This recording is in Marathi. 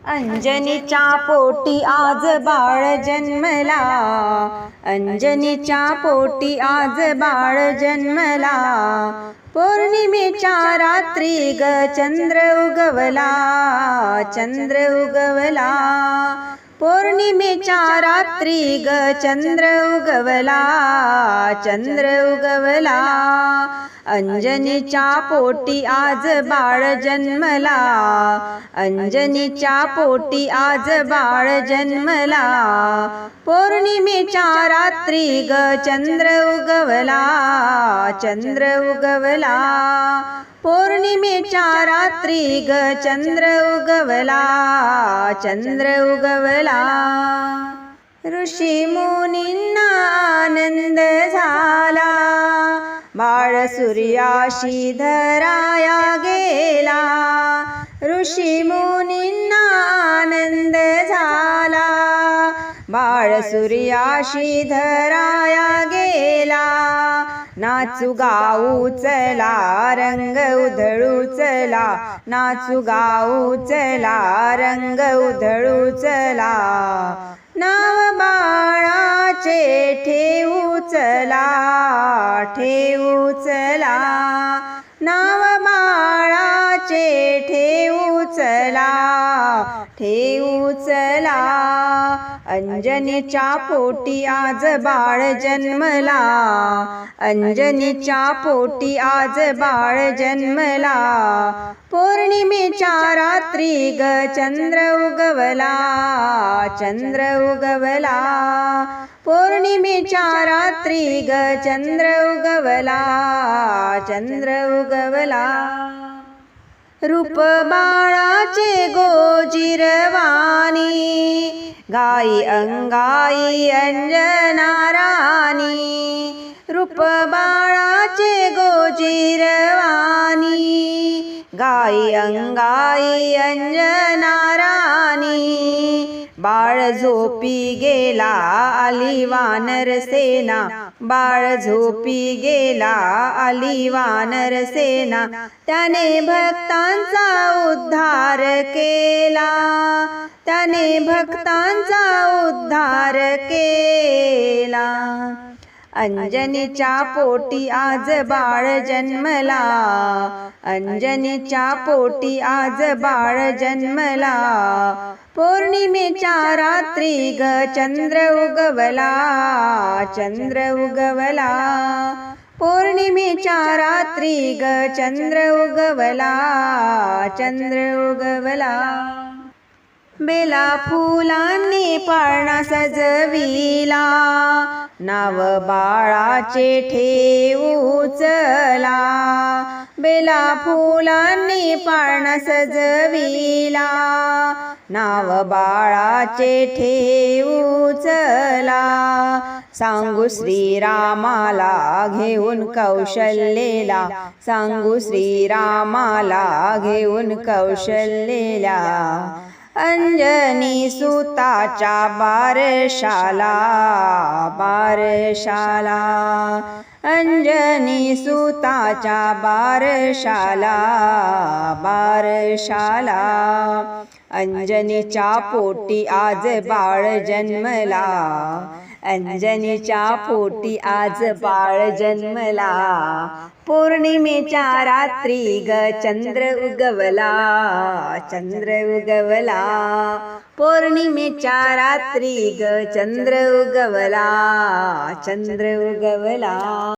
अंजनीच्या पोटी आज बाळ जन्मला, अंजनीच्या पोटी आज बाळ जन्मला। पौर्णिमेच्या रात्री ग चंद्र उगवला, चंद्र उगवला। पौर्णिमेच्या रात्री ग चंद्र उगवला, चंद्र उगवला। अंजनीच्या पोटी आज बाळ जन्मला, अंजनीच्या पोटी आज बाळ जन्मला। पौर्णिमेच्या रात्री ग चंद्र उगवला, चंद्र उगवला। पौर्णिमेच्या रात्री ग चंद्र उगवला, चंद्र उगवला। ऋषी मुनींना आनंद झाला, बाळ सूर्याशी धराया गेला। ऋषी मुनींना आनंद झाला, बाळ सूर्याशी धराया गेला। नाचू गाऊ चला, रंग उधळू चला, नाचू गाऊ चला, रंग उधळू चला। नाव बाळाचे ठेवू चला, ठेवू चला। नाव बाळाचे ठेवू चला, ठेवू चला। अंजनीच्या पोटी आज बाळ जन्मला, अंजनीच्या पोटी आज बाळ जन्मला। पौर्णिमेच्या रात्री ग चंद्र उगवला, चंद्र उगवला। पौर्णिमेच्या रात्री ग चंद्र उगवला, चंद्र उगवला। रूप बाळाचे गोजिरवाणी, गाई अंगाई अंजना राणी। रूप बाळाचे गोजिरवाणी, गाई अंगाई अंजना राणी। बाळ झोपी गेला आली वानर सेना, बाळ झोपी गेला आली वानर सेना। त्याने भक्तांचा उद्धार केला, त्याने भक्तांचा उद्धार केला। अंजनीच्या पोटी आज बाळ जन्मला, अंजनीच्या पोटी आज बाळ जन्मला। पौर्णिमेच्या रात्री ग चंद्र उगवला, चंद्र उगवला। पौर्णिमेच्या रात्री ग चंद्र उगवला, चंद्र उगवला। बेला फुलांनी पाळणा सजविला, नाव बाळाचे ठेवू चला। बेला फुलांनी पाळणा सजविला, नाव बाळाचे ठेवू चला। सांगू श्रीरामाला घेऊन कौशल्येला, सांगू श्रीरामाला घेऊन कौशल्येला। अंजनी सुताच्या बारशाला, बारशाला। अंजनी सुताच्या बारशाला, बारशाला। अंजनीच्या पोटी आज बाळ जन्मला, अंजनीच्या पोटी आज बाळ जन्मला। पौर्णिमेच्या रात्री ग चंद्र उगवला, चंद्र उगवला। पौर्णिमेच्या रात्री ग चंद्र उगवला, चंद्र उगवला।